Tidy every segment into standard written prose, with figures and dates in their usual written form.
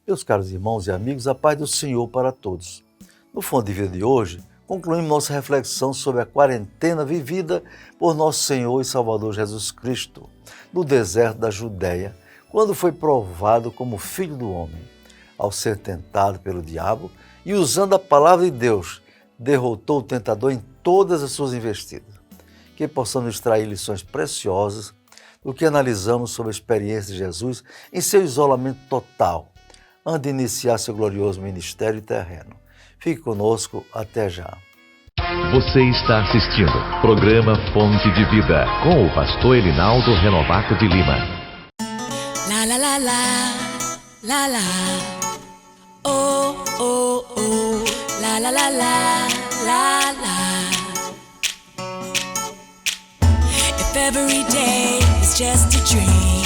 Meus caros irmãos e amigos, a paz do Senhor para todos. No Fonte de Vida de hoje, concluímos nossa reflexão sobre a quarentena vivida por nosso Senhor e Salvador Jesus Cristo, no deserto da Judéia, quando foi provado como Filho do Homem. Ao ser tentado pelo diabo e usando a palavra de Deus, derrotou o tentador em todas as suas investidas. Que possamos extrair lições preciosas do que analisamos sobre a experiência de Jesus em seu isolamento total, antes de iniciar seu glorioso ministério terreno. Fique conosco, até já. Você está assistindo programa Fonte de Vida, com o pastor Elinaldo Renovato de Lima. La la la la, la la, oh oh oh, la la la la, la la. If every day is just a dream,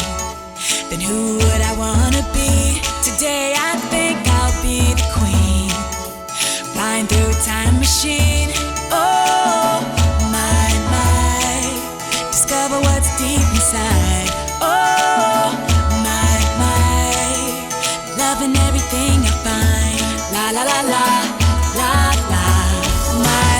then who would I wanna be? Today I think I'll be the queen, flying through a time machine. Oh, my, discover what's deep inside. Oh, my, loving everything I find. La la la la, la la, my.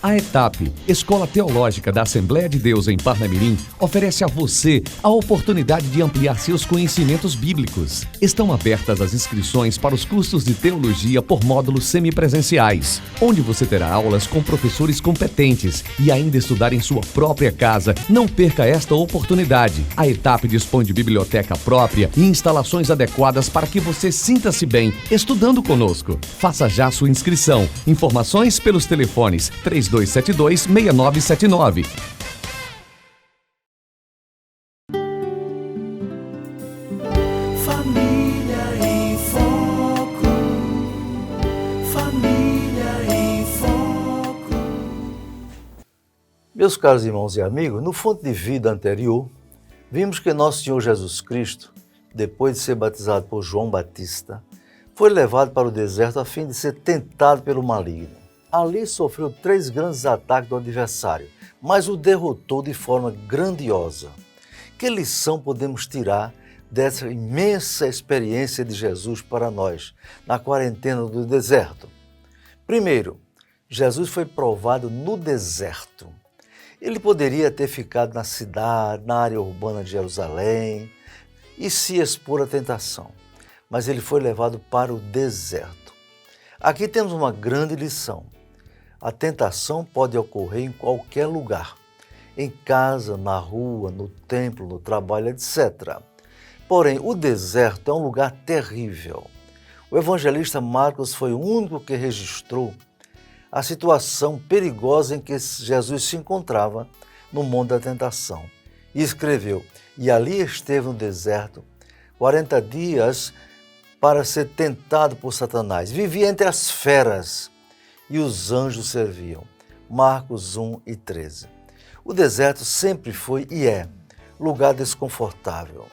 A ETAP, Escola Teológica da Assembleia de Deus em Parnamirim, oferece a você a oportunidade de ampliar seus conhecimentos bíblicos. Estão abertas as inscrições para os cursos de teologia por módulos semipresenciais, onde você terá aulas com professores competentes e ainda estudar em sua própria casa. Não perca esta oportunidade. A ETAP dispõe de biblioteca própria e instalações adequadas para que você sinta-se bem estudando conosco. Faça já sua inscrição. Informações pelos telefones 3272-6979. Família em Foco. Família em Foco. Meus caros irmãos e amigos, no Fonte de Vida anterior, vimos que nosso Senhor Jesus Cristo, depois de ser batizado por João Batista, foi levado para o deserto a fim de ser tentado pelo maligno. Ali sofreu 3 grandes ataques do adversário, mas o derrotou de forma grandiosa. Que lição podemos tirar dessa imensa experiência de Jesus para nós, na quarentena do deserto? Primeiro, Jesus foi provado no deserto. Ele poderia ter ficado na cidade, na área urbana de Jerusalém e se expor à tentação, mas ele foi levado para o deserto. Aqui temos uma grande lição. A tentação pode ocorrer em qualquer lugar, em casa, na rua, no templo, no trabalho, etc. Porém, o deserto é um lugar terrível. O evangelista Marcos foi o único que registrou a situação perigosa em que Jesus se encontrava no Monte da Tentação. E escreveu, e ali esteve no deserto 40 dias para ser tentado por Satanás. Vivia entre as feras e os anjos serviam. Marcos 1 e 13. O deserto sempre foi e é lugar desconfortável.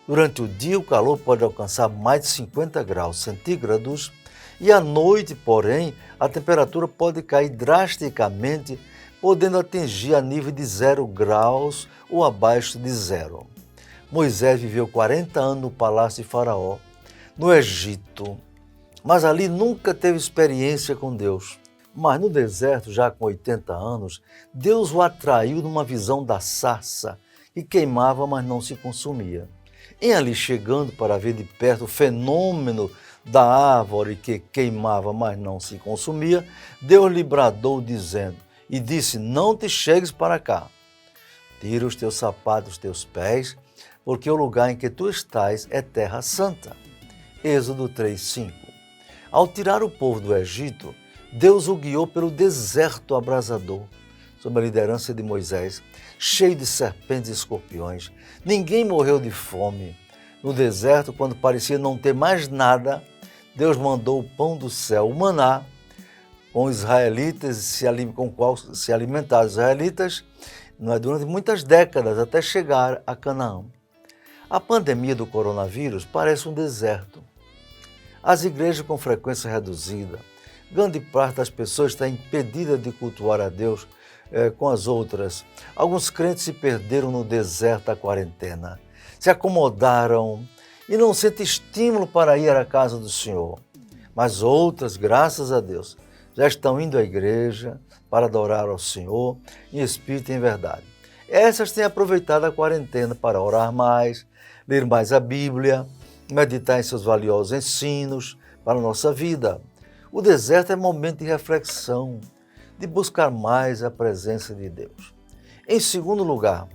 Durante o dia, o calor pode alcançar mais de 50 graus centígrados e à noite, porém, a temperatura pode cair drasticamente, podendo atingir a nível de 0 graus ou abaixo de 0. Moisés viveu 40 anos no palácio de Faraó, no Egito, mas ali nunca teve experiência com Deus. Mas no deserto, já com 80 anos, Deus o atraiu numa visão da sarça, que queimava, mas não se consumia. Em ali chegando para ver de perto o fenômeno da árvore que queimava, mas não se consumia, Deus lhe bradou dizendo, e disse, não te chegues para cá. Tira os teus sapatos dos teus pés, porque o lugar em que tu estás é terra santa. Êxodo 3:5. Ao tirar o povo do Egito, Deus o guiou pelo deserto abrasador, sob a liderança de Moisés, cheio de serpentes e escorpiões. Ninguém morreu de fome. No deserto, quando parecia não ter mais nada, Deus mandou o pão do céu, o maná, com os israelitas, com o qual se alimentaram os israelitas durante muitas décadas, até chegar a Canaã. A pandemia do coronavírus parece um deserto. As igrejas com frequência reduzida, grande parte das pessoas está impedida de cultuar a Deus com as outras. Alguns crentes se perderam no deserto da quarentena. se acomodaram e não sentem estímulo para ir à casa do Senhor. Mas outras, graças a Deus, já estão indo à igreja para adorar ao Senhor em espírito e em verdade. Essas têm aproveitado a quarentena para orar mais, ler mais a Bíblia, meditar em seus valiosos ensinos para a nossa vida. O deserto é momento de reflexão, de buscar mais a presença de Deus. Em segundo lugar,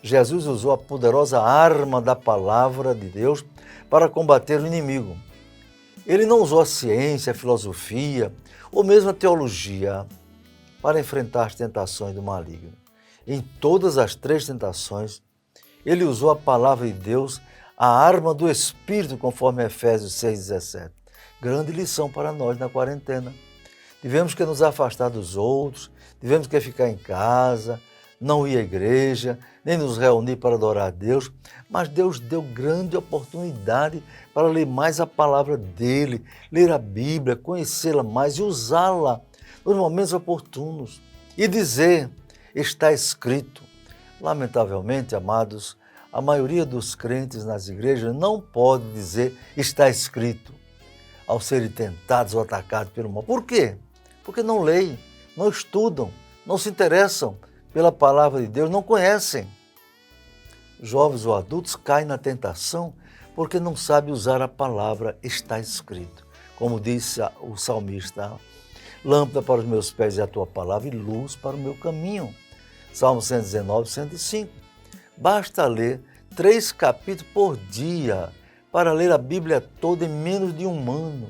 Jesus usou a poderosa arma da palavra de Deus para combater o inimigo. Ele não usou a ciência, a filosofia ou mesmo a teologia para enfrentar as tentações do maligno. Em todas as 3 tentações, ele usou a palavra de Deus, a arma do Espírito, conforme Efésios 6,17. Grande lição para nós na quarentena. Tivemos que nos afastar dos outros, tivemos que ficar em casa, não ir à igreja, nem nos reunir para adorar a Deus, mas Deus deu grande oportunidade para ler mais a palavra dele, ler a Bíblia, conhecê-la mais e usá-la nos momentos oportunos. E dizer, está escrito. Lamentavelmente, amados, a maioria dos crentes nas igrejas não pode dizer, está escrito, ao serem tentados ou atacados pelo mal. Por quê? Porque não leem, não estudam, não se interessam pela palavra de Deus, não conhecem. Jovens ou adultos caem na tentação porque não sabem usar a palavra está escrito. Como disse o salmista, lâmpada para os meus pés é a tua palavra e luz para o meu caminho. Salmo 119, 105. Basta ler 3 capítulos por dia para ler a Bíblia toda em menos de um ano.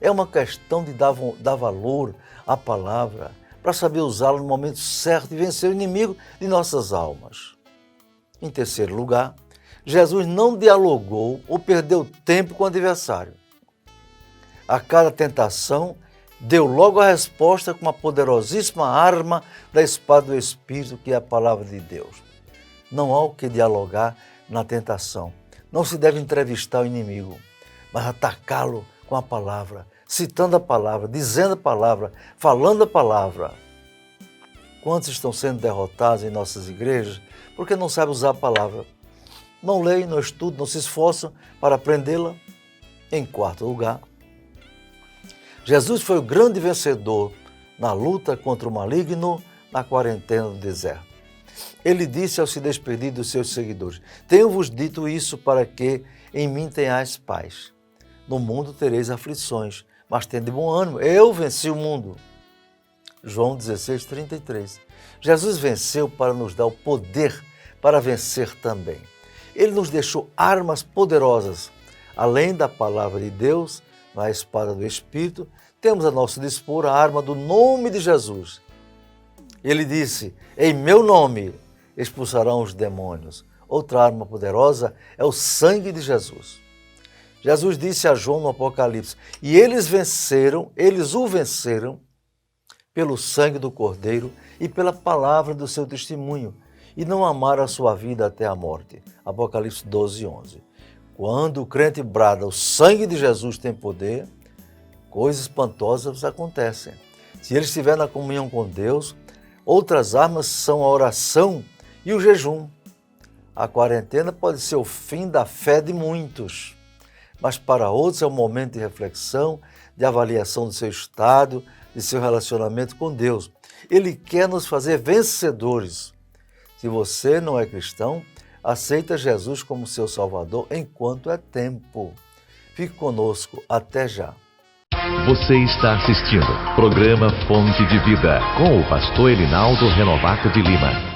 É uma questão de dar valor à palavra, para saber usá-la no momento certo e vencer o inimigo de nossas almas. Em terceiro lugar, Jesus não dialogou ou perdeu tempo com o adversário. A cada tentação, deu logo a resposta com uma poderosíssima arma da espada do Espírito, que é a palavra de Deus. Não há o que dialogar na tentação. Não se deve entrevistar o inimigo, mas atacá-lo com a palavra, citando a palavra, dizendo a palavra, falando a palavra. Quantos estão sendo derrotados em nossas igrejas porque não sabem usar a palavra? Não leem, não estudam, não se esforçam para aprendê-la. Em quarto lugar, Jesus foi o grande vencedor na luta contra o maligno na quarentena do deserto. Ele disse ao se despedir dos seus seguidores, tenho-vos dito isso para que em mim tenhais paz. No mundo tereis aflições, mas tende bom ânimo, eu venci o mundo. João 16, 33. Jesus venceu para nos dar o poder para vencer também. Ele nos deixou armas poderosas. Além da palavra de Deus, na espada do Espírito, temos a nosso dispor a arma do nome de Jesus. Ele disse, em meu nome expulsarão os demônios. Outra arma poderosa é o sangue de Jesus. Jesus disse a João no Apocalipse, e eles o venceram pelo sangue do Cordeiro e pela palavra do seu testemunho, e não amaram a sua vida até a morte. Apocalipse 12, 11. Quando o crente brada, o sangue de Jesus tem poder, coisas espantosas acontecem. Se ele estiver na comunhão com Deus, outras armas são a oração e o jejum. A quarentena pode ser o fim da fé de muitos, mas para outros é um momento de reflexão, de avaliação do seu estado, de seu relacionamento com Deus. Ele quer nos fazer vencedores. Se você não é cristão, aceita Jesus como seu Salvador enquanto é tempo. Fique conosco, até já. Você está assistindo programa Fonte de Vida com o pastor Elinaldo Renovato de Lima.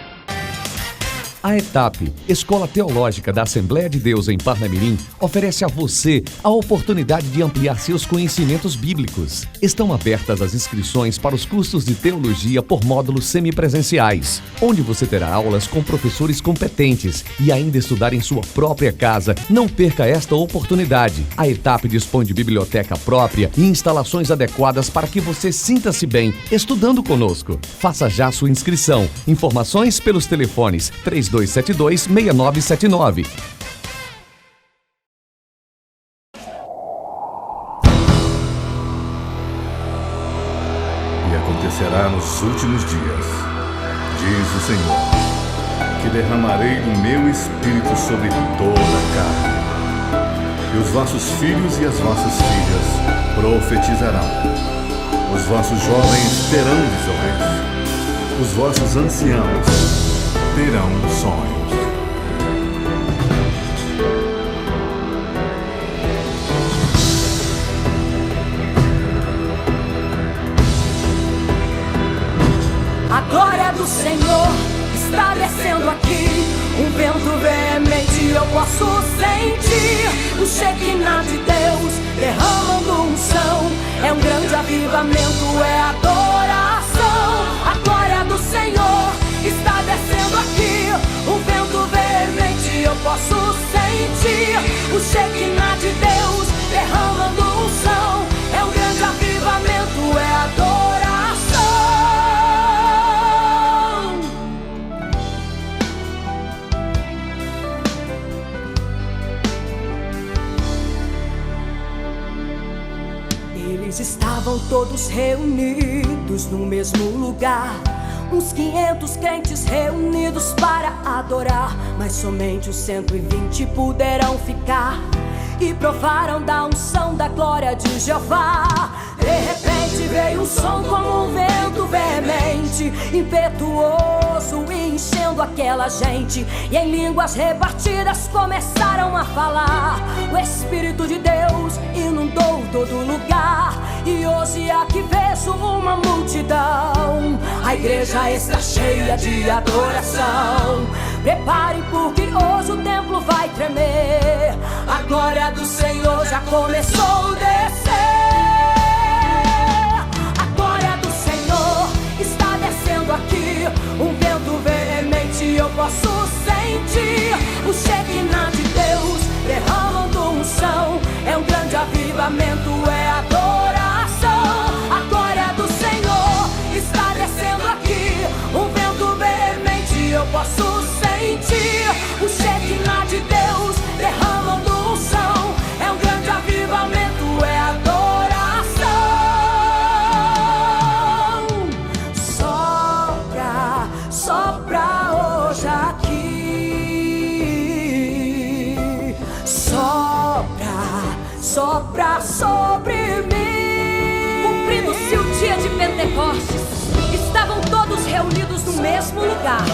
A ETAP, Escola Teológica da Assembleia de Deus em Parnamirim, oferece a você a oportunidade de ampliar seus conhecimentos bíblicos. Estão abertas as inscrições para os cursos de teologia por módulos semipresenciais, onde você terá aulas com professores competentes e ainda estudar em sua própria casa. Não perca esta oportunidade. A ETAP dispõe de biblioteca própria e instalações adequadas para que você sinta-se bem estudando conosco. Faça já sua inscrição. Informações pelos telefones 3272-6979. E acontecerá nos últimos dias, diz o Senhor, que derramarei do meu espírito sobre toda a carne. E os vossos filhos e as vossas filhas profetizarão. Os vossos jovens terão visões. Os vossos anciãos terão sonhos. A glória do Senhor está descendo aqui. Um vento veemente eu posso sentir. O Shekinah de Deus derramando unção. É um grande avivamento, é adoração. A glória do Senhor está descendo aqui. Um vento veemente eu posso sentir. O Shekinah de Deus derramando unção. É um grande avivamento, é adoração. Eles estavam todos reunidos no mesmo lugar. Uns 500 crentes reunidos para adorar, mas somente os 120 puderam ficar e provaram da unção da glória de Jeová. De repente veio um som como um vento veemente, impetuoso, enchendo aquela gente. E em línguas repartidas começaram a falar. O Espírito de Deus inundou todo lugar. E hoje aqui vejo uma multidão. A igreja está cheia de adoração. Prepare porque hoje o templo vai tremer. A glória do Senhor já começou a descer. A glória do Senhor está descendo aqui. Um vento veemente eu posso sentir. O Shekinah de Deus derramando unção. É um grande avivamento, é adoração. A glória do Senhor está descendo aqui. Um vento veemente eu posso sentir. O Shekinah de Deus derramando unção. É um grande avivamento, é adoração. Sopra, sopra hoje aqui. Sopra, sopra sobre mim. Cumprindo-se o dia de Pentecostes, estavam todos reunidos no mesmo lugar.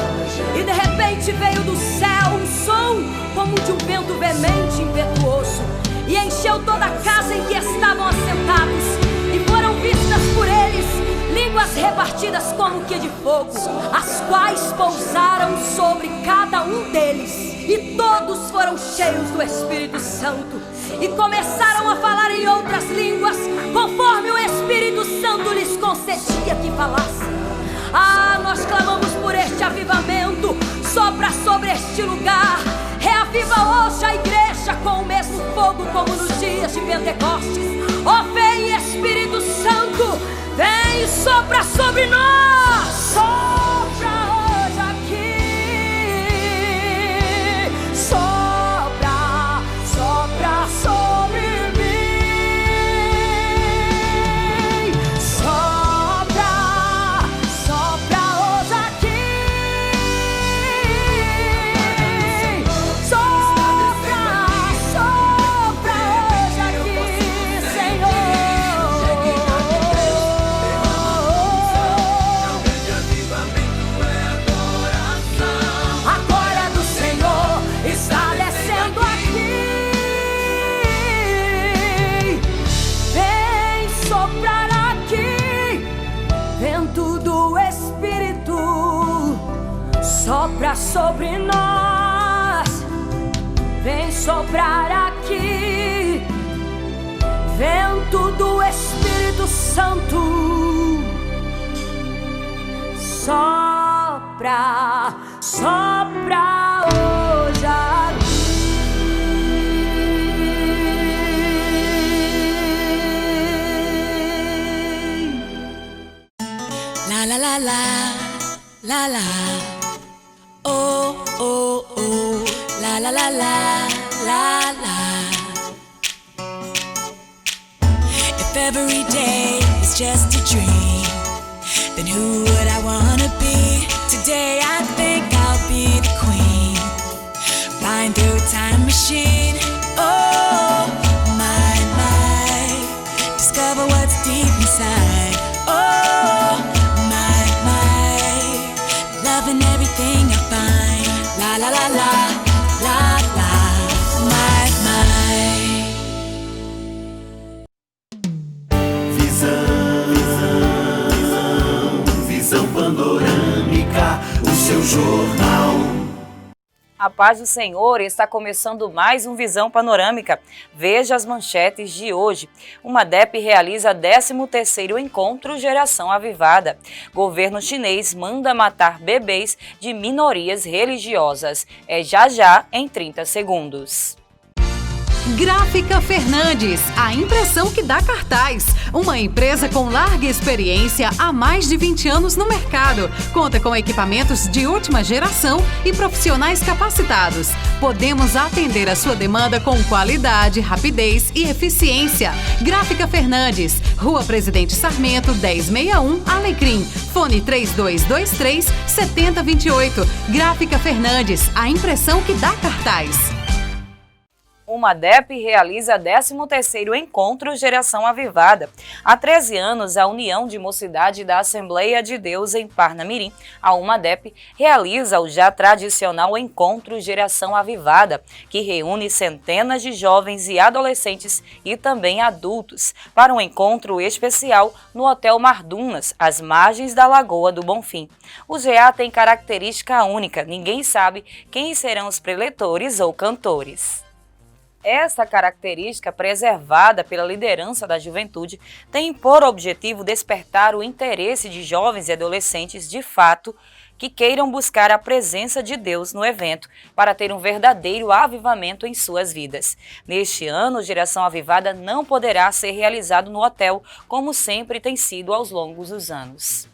E de repente veio do céu um som como de um vento veemente, impetuoso, e encheu toda a casa em que estavam assentados. E foram vistas por eles línguas repartidas como que de fogo, as quais pousaram sobre cada um deles. E todos foram cheios do Espírito Santo e começaram a falar em outras línguas, conforme o Espírito Santo lhes concedia que falassem. Ah, nós clamamos por este avivamento. Sopra sobre este lugar. Reaviva hoje a igreja com o mesmo fogo como nos dias de Pentecostes. Ó, vem Espírito Santo, vem e sopra sobre nós. Sopra hoje aqui. Sopra, sopra sobre mim. Sopra, sopra hoje aqui. Sopra, sopra hoje aqui, Senhor. A glória do Senhor está descendo aqui. Vem soprar aqui, vento do Espírito, sopra sobre nós. Vem soprar aqui, vento do Espírito Santo, sopra, sopra hoje aqui. La la la la, la la. Oh oh oh, la la la la, la la. If every day is just a dream, then who would I wanna be? Today I think I'll be the queen, flying through a time machine. Oh, my, discover what's deep inside. Oh, my, loving everything I find. La la la la, la la, my. Visão panorâmica, o seu jornal. A paz do Senhor, está começando mais um Visão Panorâmica. Veja as manchetes de hoje. Uma DEP realiza 13º encontro Geração Avivada. Governo chinês manda matar bebês de minorias religiosas. É já em 30 segundos. Gráfica Fernandes, a impressão que dá cartaz. Uma empresa com larga experiência há mais de 20 anos no mercado. Conta com equipamentos de última geração e profissionais capacitados. Podemos atender a sua demanda com qualidade, rapidez e eficiência. Gráfica Fernandes, Rua Presidente Sarmento, 1061, Alecrim. Fone 3223-7028. Gráfica Fernandes, a impressão que dá cartaz. Uma DEP realiza 13º encontro Geração Avivada. Há 13 anos, a União de Mocidade da Assembleia de Deus em Parnamirim, a UMADEP, realiza o já tradicional encontro Geração Avivada, que reúne centenas de jovens e adolescentes e também adultos, para um encontro especial no Hotel Mardunas, às margens da Lagoa do Bonfim. O GA tem característica única, ninguém sabe quem serão os preletores ou cantores. Essa característica, preservada pela liderança da juventude, tem por objetivo despertar o interesse de jovens e adolescentes de fato que queiram buscar a presença de Deus no evento para ter um verdadeiro avivamento em suas vidas. Neste ano, Geração Avivada não poderá ser realizado no hotel, como sempre tem sido aos longos dos anos.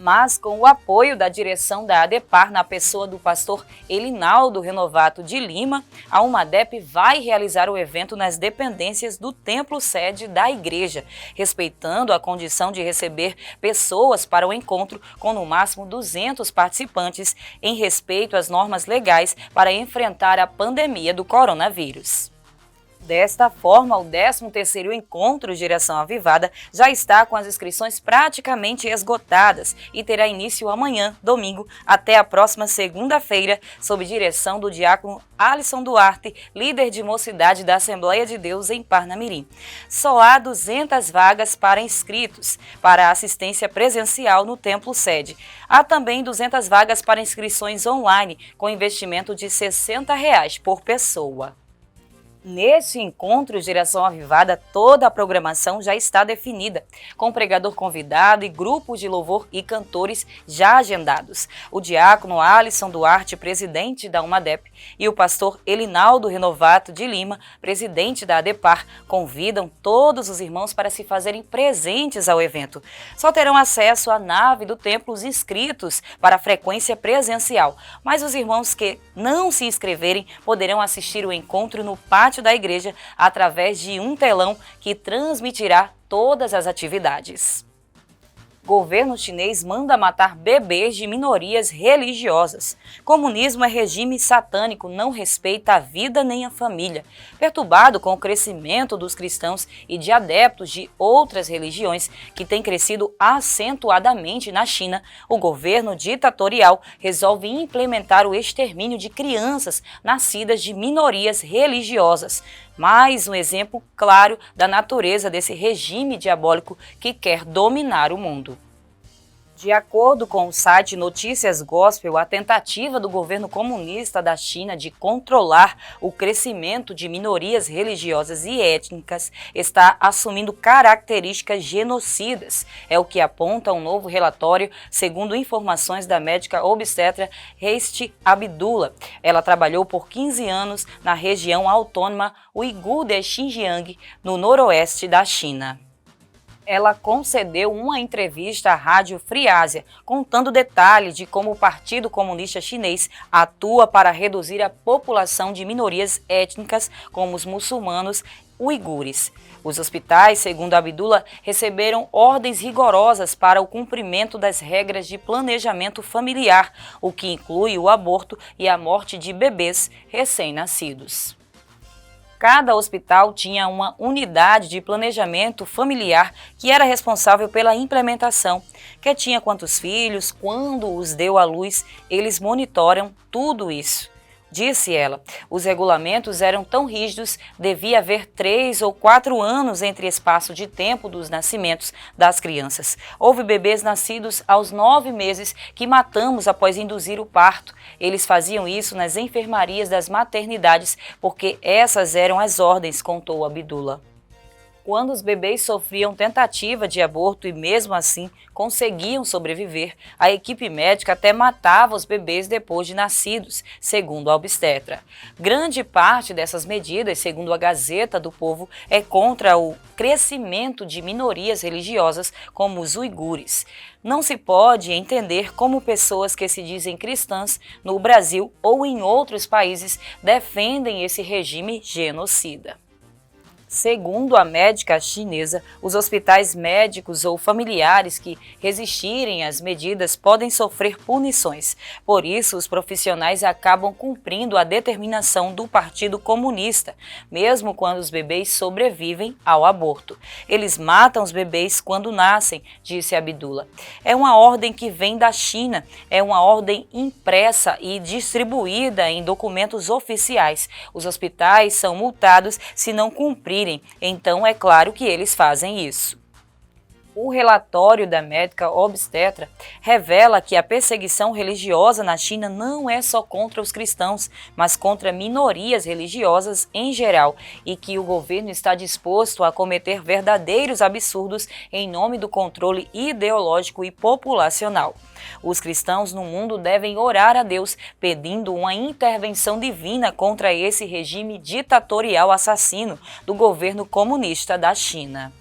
Mas com o apoio da direção da ADEPAR na pessoa do pastor Elinaldo Renovato de Lima, a UMADEP vai realizar o evento nas dependências do templo sede da igreja, respeitando a condição de receber pessoas para o encontro com no máximo 200 participantes, em respeito às normas legais para enfrentar a pandemia do coronavírus. Desta forma, o 13º encontro Geração Avivada já está com as inscrições praticamente esgotadas e terá início amanhã, domingo, até a próxima segunda-feira, sob direção do diácono Alisson Duarte, líder de mocidade da Assembleia de Deus em Parnamirim. Só há 200 vagas para inscritos para assistência presencial no templo sede. Há também 200 vagas para inscrições online, com investimento de R$ 60 por pessoa. Neste encontro Geração Avivada, toda a programação já está definida, com pregador convidado e grupos de louvor e cantores já agendados. O diácono Alisson Duarte, presidente da UMADEP, e o pastor Elinaldo Renovato de Lima, presidente da ADEPAR, convidam todos os irmãos para se fazerem presentes ao evento. Só terão acesso à nave do templo os inscritos para a frequência presencial, mas os irmãos que não se inscreverem poderão assistir o encontro no pátio da igreja através de um telão que transmitirá todas as atividades. Governo chinês manda matar bebês de minorias religiosas. Comunismo é regime satânico, não respeita a vida nem a família. Perturbado com o crescimento dos cristãos e de adeptos de outras religiões, que tem crescido acentuadamente na China, o governo ditatorial resolve implementar o extermínio de crianças nascidas de minorias religiosas. Mais um exemplo claro da natureza desse regime diabólico que quer dominar o mundo. De acordo com o site Notícias Gospel, a tentativa do governo comunista da China de controlar o crescimento de minorias religiosas e étnicas está assumindo características genocidas. É o que aponta um novo relatório, segundo informações da médica obstetra Resti Abdullah. Ela trabalhou por 15 anos na região autônoma Uigur de Xinjiang, no noroeste da China. ela concedeu uma entrevista à Rádio Free Ásia, contando detalhes de como o Partido Comunista Chinês atua para reduzir a população de minorias étnicas, como os muçulmanos uigures. Os hospitais, segundo Abdullah, receberam ordens rigorosas para o cumprimento das regras de planejamento familiar, o que inclui o aborto e a morte de bebês recém-nascidos. Cada hospital tinha uma unidade de planejamento familiar que era responsável pela implementação, que tinha quantos filhos, quando os deu à luz, eles monitoram tudo isso. Disse ela, os regulamentos eram tão rígidos, devia haver 3 ou 4 anos entre espaço de tempo dos nascimentos das crianças. Houve bebês nascidos aos 9 meses que matamos após induzir o parto. Eles faziam isso nas enfermarias das maternidades, porque essas eram as ordens, contou Abdullah. Quando os bebês sofriam tentativa de aborto e mesmo assim conseguiam sobreviver, a equipe médica até matava os bebês depois de nascidos, segundo a obstetra. Grande parte dessas medidas, segundo a Gazeta do Povo, é contra o crescimento de minorias religiosas como os uigures. Não se pode entender como pessoas que se dizem cristãs no Brasil ou em outros países defendem esse regime genocida. Segundo a médica chinesa, os hospitais médicos ou familiares que resistirem às medidas podem sofrer punições. Por isso, os profissionais acabam cumprindo a determinação do Partido Comunista, mesmo quando os bebês sobrevivem ao aborto. Eles matam os bebês quando nascem, disse Abdullah. É uma ordem que vem da China, é uma ordem impressa e distribuída em documentos oficiais. Os hospitais são multados se não cumprirem. Então é claro que eles fazem isso. O relatório da médica obstetra revela que a perseguição religiosa na China não é só contra os cristãos, mas contra minorias religiosas em geral, e que o governo está disposto a cometer verdadeiros absurdos em nome do controle ideológico e populacional. Os cristãos no mundo devem orar a Deus, pedindo uma intervenção divina contra esse regime ditatorial assassino do governo comunista da China.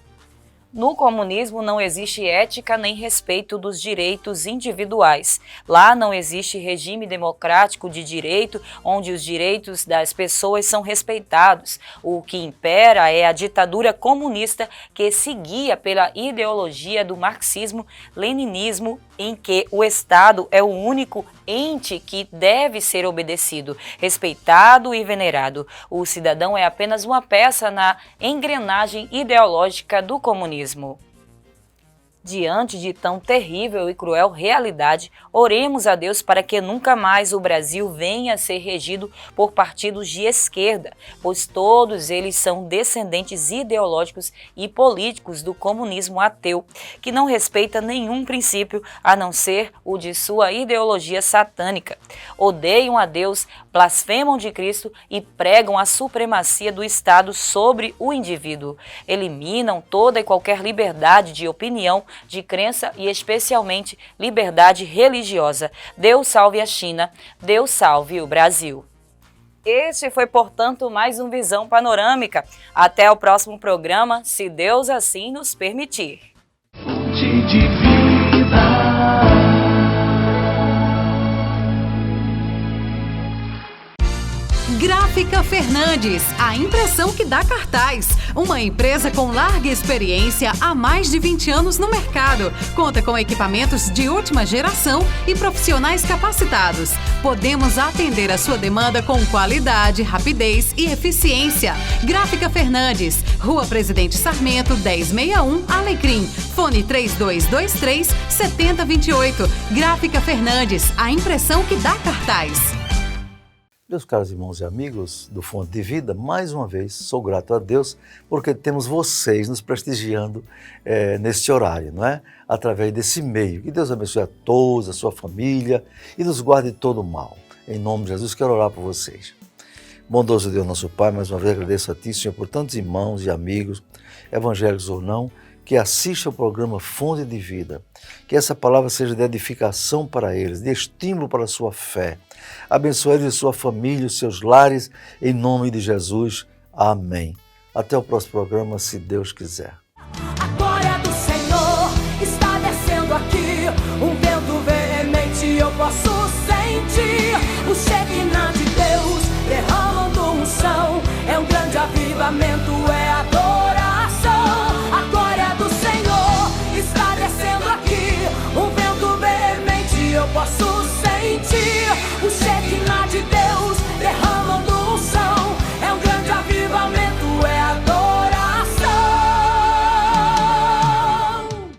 No comunismo não existe ética nem respeito dos direitos individuais. Lá não existe regime democrático de direito onde os direitos das pessoas são respeitados. O que impera é a ditadura comunista que se guia pela ideologia do marxismo-leninismo, em que o Estado é o único ente que deve ser obedecido, respeitado e venerado. O cidadão é apenas uma peça na engrenagem ideológica do comunismo. Diante de tão terrível e cruel realidade, oremos a Deus para que nunca mais o Brasil venha a ser regido por partidos de esquerda, pois todos eles são descendentes ideológicos e políticos do comunismo ateu, que não respeita nenhum princípio a não ser o de sua ideologia satânica. Odeiam a Deus, blasfemam de Cristo e pregam a supremacia do Estado sobre o indivíduo. Eliminam toda e qualquer liberdade de opinião, de crença e especialmente liberdade religiosa. Deus salve a China, Deus salve o Brasil. Este foi, portanto, mais um Visão Panorâmica. Até o próximo programa, se Deus assim nos permitir. Fonte de vida. Gráfica Fernandes, a impressão que dá cartaz. Uma empresa com larga experiência há mais de 20 anos no mercado. Conta com equipamentos de última geração e profissionais capacitados. Podemos atender a sua demanda com qualidade, rapidez e eficiência. Gráfica Fernandes, Rua Presidente Sarmento, 1061, Alecrim. Fone 3223-7028. Gráfica Fernandes, a impressão que dá cartaz. Meus caros irmãos e amigos do Fonte de Vida, mais uma vez sou grato a Deus porque temos vocês nos prestigiando neste horário, não é? Através desse meio. Que Deus abençoe a todos, a sua família e nos guarde de todo o mal. Em nome de Jesus, quero orar por vocês. Bondoso Deus, nosso Pai, mais uma vez agradeço a Ti, Senhor, por tantos irmãos e amigos, evangélicos ou não, que assistam ao programa Fonte de Vida. Que essa palavra seja de edificação para eles, de estímulo para a sua fé. Abençoe eles e sua família, os seus lares, em nome de Jesus. Amém. Até o próximo programa, se Deus quiser. A glória do avivamento é adoração. A glória do Senhor está descendo aqui. Um vento veemente eu posso sentir.